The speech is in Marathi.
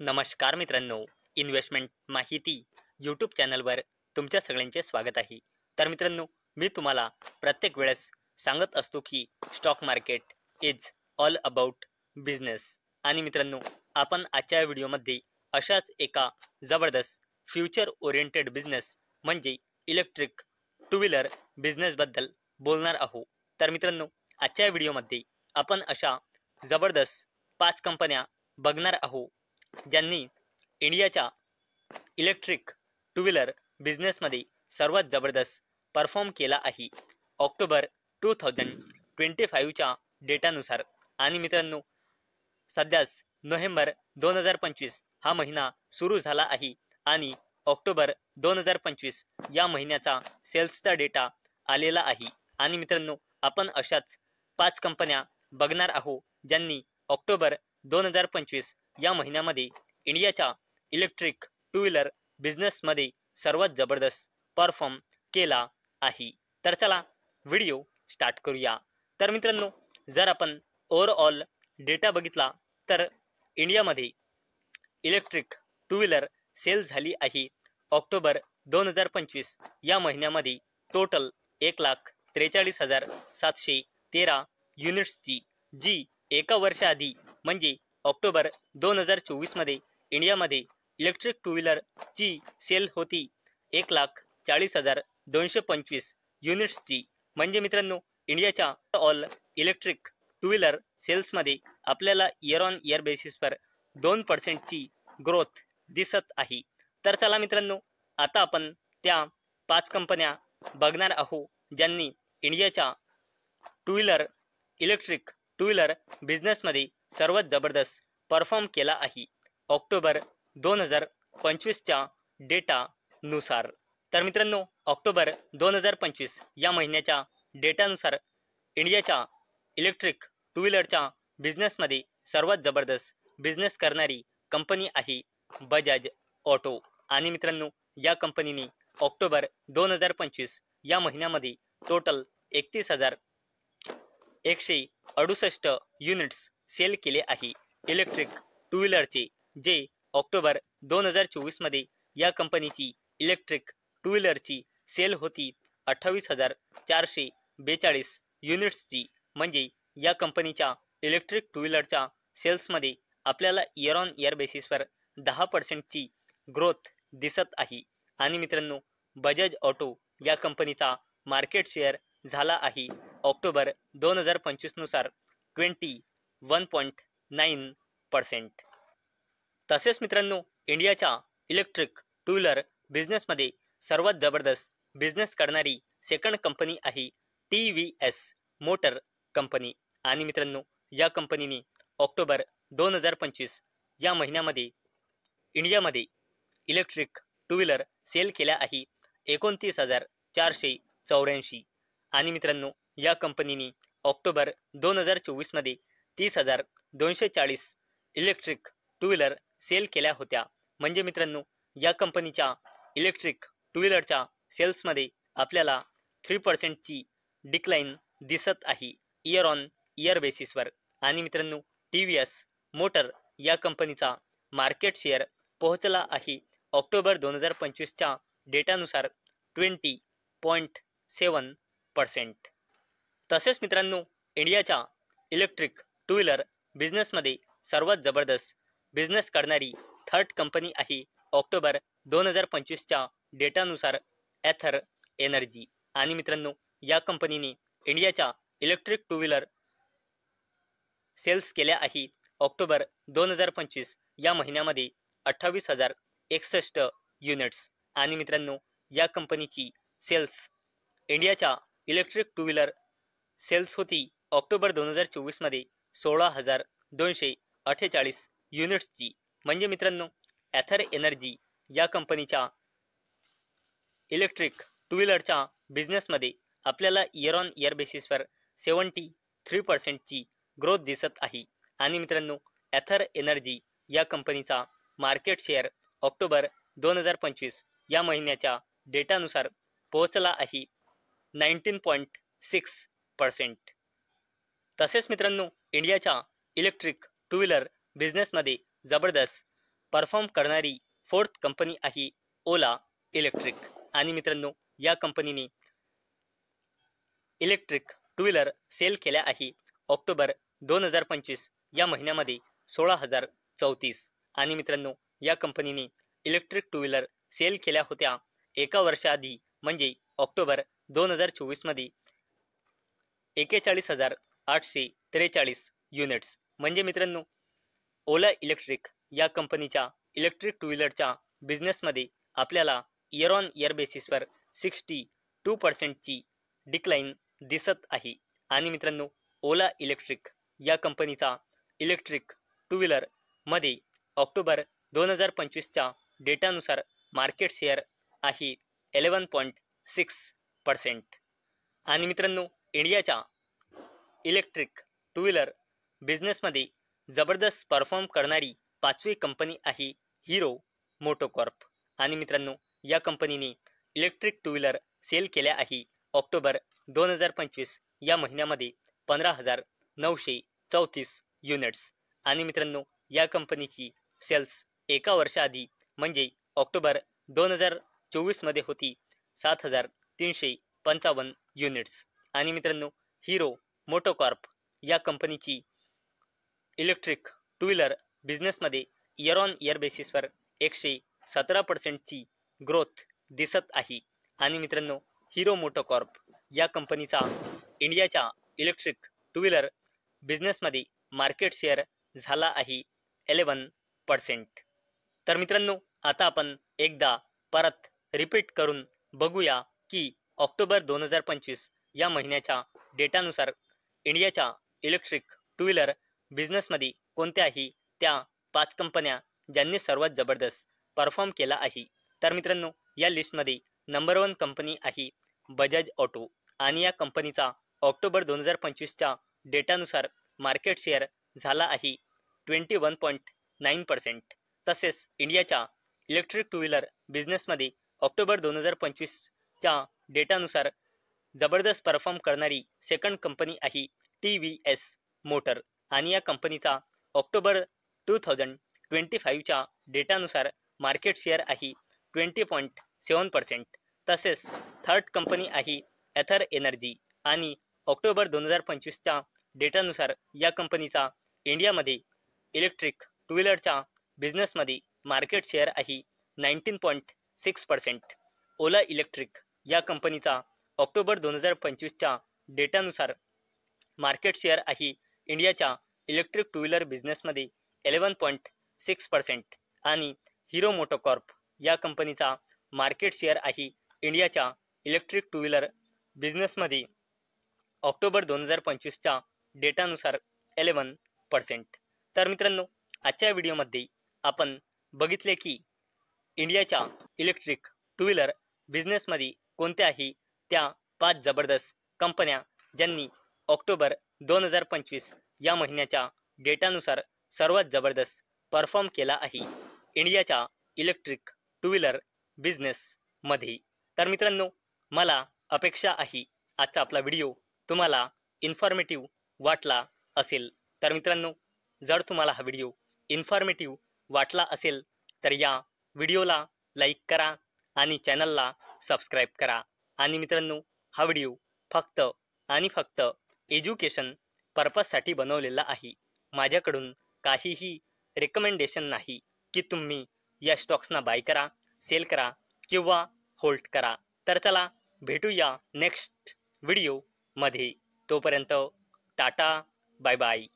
नमस्कार मित्रांनो, इन्व्हेस्टमेंट माहिती यूट्यूब चॅनलवर तुमच्या सगळ्यांचे स्वागत आहे. तर मित्रांनो, मी तुम्हाला प्रत्येक वेळेस सांगत असतो की stock market is all about business. आणि मित्रांनो, आपण आजच्या व्हिडिओमध्ये अशाच एका जबरदस्त फ्युचर ओरिएंटेड बिझनेस म्हणजे इलेक्ट्रिक टू व्हीलर बिझनेसबद्दल बोलणार आहोत. तर मित्रांनो, आजच्या व्हिडिओमध्ये आपण अशा जबरदस्त 5 कंपन्या बघणार आहोत ज्यांनी इंडियाच्या इलेक्ट्रिक टू व्हीलर बिझनेसमध्ये सर्वात जबरदस्त परफॉर्म केला आहे ऑक्टोबर 2025च्या डेटानुसार. आणि मित्रांनो, सध्याच नोव्हेंबर 2025 हा महिना सुरू झाला आहे आणि ऑक्टोबर 2025 या महिन्याचा सेल्सचा डेटा आलेला आहे. आणि मित्रांनो, आपण अशाच 5 कंपन्या बघणार आहोत ज्यांनी ऑक्टोबर 2025 या महिन्यामध्ये इंडियाच्या इलेक्ट्रिक टू व्हीलर बिझनेसमध्ये सर्वात जबरदस्त परफॉर्म केला आहे. तर चला व्हिडिओ स्टार्ट करूया. तर मित्रांनो, जर आपण ओव्हरऑल डेटा बघितला तर इंडियामध्ये इलेक्ट्रिक टू व्हीलर सेल झाली आहे ऑक्टोबर 2025 या महिन्यामध्ये टोटल 1,43,713 युनिट्सची, जी एका वर्षाआधी म्हणजे ऑक्टोबर 2024 मध्ये इंडियामध्ये इलेक्ट्रिक टू व्हीलरची सेल होती 1,40,225 युनिट्सची. म्हणजे मित्रांनो, इंडियाच्या ऑल इलेक्ट्रिक टू व्हीलर सेल्समध्ये आपल्याला इयर ऑन इयर बेसिसवर 2%ची ग्रोथ दिसत आहे. तर चला मित्रांनो, आता आपण त्या 5 कंपन्या बघणार आहोत ज्यांनी इंडियाच्या इलेक्ट्रिक टू व्हीलर बिझनेसमध्ये सर्वात जबरदस्त परफॉर्म केला आहे ऑक्टोबर 2025च्या डेटानुसार. तर मित्रांनो, ऑक्टोबर 2025 या महिन्याच्या डेटानुसार इंडियाच्या इलेक्ट्रिक टू व्हीलरच्या बिझनेसमध्ये सर्वात जबरदस्त बिझनेस करणारी कंपनी आहे बजाज ऑटो. आणि मित्रांनो, या कंपनीने ऑक्टोबर 2025 या महिन्यामध्ये टोटल 31,168 युनिट्स सेल केले आहे इलेक्ट्रिक टू व्हीलरचे, जे ऑक्टोबर 2024 मध्ये या कंपनीची इलेक्ट्रिक टू व्हीलरची सेल होती 28,442 युनिट्सची. म्हणजे या कंपनीच्या इलेक्ट्रिक टू व्हीलरच्या सेल्समध्ये आपल्याला इयर ऑन इयर बेसिसवर 10%ची ग्रोथ दिसत आहे. आणि मित्रांनो, बजाज ऑटो या कंपनीचा मार्केट शेअर झाला आहे ऑक्टोबर 2025 नुसार 21.9%. तसेच मित्रांनो, इंडियाच्या इलेक्ट्रिक टू व्हीलर बिझनेसमध्ये सर्वात जबरदस्त बिझनेस करणारी सेकंड कंपनी आहे TVS मोटर कंपनी. आणि मित्रांनो, या कंपनीने ऑक्टोबर 2025 या महिन्यामध्ये इंडियामध्ये इलेक्ट्रिक टू व्हीलर सेल केल्या आहे 29,484. आणि मित्रांनो, या कंपनीने ऑक्टोबर 2024 मध्ये 30,240 इलेक्ट्रिक टू व्हीलर सेल केल्या होत्या. म्हणजे मित्रांनो, या कंपनीच्या इलेक्ट्रिक टू व्हीलरच्या सेल्समध्ये आपल्याला 3%ची डिक्लाइन दिसत आहे इयर ऑन इयर बेसिसवर. आणि मित्रांनो, TVS मोटर या कंपनीचा मार्केट शेअर पोहोचला आहे ऑक्टोबर 2025च्या डेटानुसार 20.7%. तसेच मित्रांनो, इंडियाच्या इलेक्ट्रिक टू व्हीलर बिझनेसमध्ये सर्वात जबरदस्त बिझनेस करणारी थर्ड कंपनी आहे ऑक्टोबर 2025च्या डेटानुसार ॲथर एनर्जी. आणि मित्रांनो, या कंपनीने इंडियाच्या इलेक्ट्रिक टू व्हीलर सेल्स केल्या आहे ऑक्टोबर 2025 या महिन्यामध्ये 28,061 युनिट्स. आणि मित्रांनो, या कंपनीची सेल्स इंडियाच्या इलेक्ट्रिक टू व्हीलर सेल्स होती ऑक्टोबर 2024 मध्ये 16,248 युनिट्सची. म्हणजे मित्रांनो, ॲथर एनर्जी या कंपनीच्या इलेक्ट्रिक टू व्हीलरच्या बिझनेसमध्ये आपल्याला इयर ऑन इयर बेसिसवर 73%ची ग्रोथ दिसत आहे. आणि मित्रांनो, ॲथर एनर्जी या कंपनीचा मार्केट शेअर ऑक्टोबर 2025 या महिन्याच्या डेटानुसार पोहोचला आहे 19.6%. तसेच मित्रांनो, इंडियाच्या इलेक्ट्रिक टू व्हीलर बिझनेसमध्ये जबरदस्त परफॉर्म करणारी फोर्थ कंपनी आहे ओला इलेक्ट्रिक। आणि मित्रांनो, या कंपनीने इलेक्ट्रिक टू व्हीलर सेल केल्या आहे ऑक्टोबर 2025 या महिन्यामध्ये 16,034। आणि मित्रांनो, या कंपनीने इलेक्ट्रिक टू व्हीलर सेल केल्या होत्या एका वर्षाआधी म्हणजे ऑक्टोबर 2024 मध्ये 41,843 युनिट्स। म्हणजे मित्रांनो, ओला इलेक्ट्रिक या कंपनीच्या इलेक्ट्रिक टू व्हीलरच्या बिझनेसमध्ये आपल्याला इयर ऑन इयर बेसिसवर 62% डिक्लाइन दिसत आहे। आणि मित्रांनो, ओला इलेक्ट्रिक या कंपनीचा इलेक्ट्रिक टू व्हीलर मध्ये ऑक्टोबर 2025च्या डेटानुसार मार्केट शेअर आहे 11.6%। आणि मित्रांनो, इंडियाच्या इलेक्ट्रिक टू व्हीलर बिझनेसमध्ये जबरदस्त परफॉर्म करणारी पाचवी कंपनी आहे हिरो मोटोकॉर्प। आणि मित्रांनो, या कंपनीने इलेक्ट्रिक टू व्हीलर सेल केल्या आहे ऑक्टोबर 2025 या महिन्यामध्ये 15,934 युनिट्स। आणि मित्रांनो, या कंपनीची सेल्स एका वर्षाआधी म्हणजे ऑक्टोबर 2024 मध्ये होती 7,355 युनिट्स। आणि मित्रांनो, हिरो मोटोकॉर्प या कंपनीची इलेक्ट्रिक टू व्हीलर बिझनेसमध्ये इयर ऑन इयर बेसिसवर 117%ची ग्रोथ दिसत आहे। आणि मित्रांनो, हिरो मोटोकॉर्प या कंपनीचा इंडियाच्या इलेक्ट्रिक टू व्हीलर बिझनेसमध्ये मार्केट शेअर झाला आहे 11%। तर मित्रांनो, आता आपण एकदा परत रिपीट करून बघूया की ऑक्टोबर 2025 या महिन्याच्या डेटानुसार इंडियाच्या इलेक्ट्रिक टू व्हीलर बिझनेसमध्ये कोणत्याही त्या 5 कंपन्या ज्यांनी सर्वात जबरदस्त परफॉर्म केला आहे। तर मित्रांनो, या लिस्टमध्ये नंबर 1 कंपनी आहे बजाज ऑटो। आणि या कंपनीचा ऑक्टोबर 2025च्या डेटानुसार मार्केट शेअर झाला आहे 21.9%। तसेच इंडियाच्या इलेक्ट्रिक टू व्हीलर बिझनेसमध्ये ऑक्टोबर 2025च्या डेटानुसार जबरदस्त परफॉर्म करणारी सेकंड कंपनी आहे TVS मोटर। आणि या कंपनीचा ऑक्टोबर 2025च्या डेटानुसार मार्केट शेअर आहे 20.7%। तसेच थर्ड कंपनी आहे एथर एनर्जी। आणि ऑक्टोबर 2025च्या डेटानुसार या कंपनीचा इंडियामध्ये इलेक्ट्रिक टू व्हीलरच्या बिझनेसमध्ये मार्केट शेअर आहे 19.6%। ओला इलेक्ट्रिक या कंपनीचा ऑक्टोबर 2025च्या डेटानुसार मार्केट शेअर आहे इंडियाच्या इलेक्ट्रिक टू व्हीलर बिझनेसमध्ये 11.6%। आणि हिरो मोटोकॉर्प या कंपनीचा मार्केट शेअर आहे इंडियाच्या इलेक्ट्रिक टू व्हीलर बिझनेसमध्ये ऑक्टोबर 2025च्या डेटानुसार 11%। तर मित्रांनो, आजच्या व्हिडिओमध्ये आपण बघितले की इंडियाच्या इलेक्ट्रिक टू व्हीलर बिझनेसमध्ये कोणत्याही त्या 5 जबरदस्त कंपन्या ज्यांनी ऑक्टोबर 2025 या महिन्याच्या डेटानुसार सर्वात जबरदस्त परफॉर्म केला आहे इंडियाच्या इलेक्ट्रिक टू व्हीलर बिझनेसमध्ये। तर मित्रांनो, मला अपेक्षा आहे आजचा आपला व्हिडिओ तुम्हाला इन्फॉर्मेटिव्ह वाटला असेल। तर मित्रांनो, जर तुम्हाला हा व्हिडिओ इन्फॉर्मेटिव्ह वाटला असेल तर या व्हिडिओला लाईक करा आणि चॅनलला सबस्क्राईब करा। आणि मित्रांनो, हा व्हिडिओ फक्त आणि फक्त एज्युकेशन पर्पजसाठी बनवलेला आहे। माझ्याकडून काहीही रेकमेंडेशन नाही की तुम्ही या स्टॉक्सना बाय करा, सेल करा किंवा होल्ड करा। तर चला भेटूया नेक्स्ट व्हिडिओमध्ये। तोपर्यंत टाटा, बाय बाय।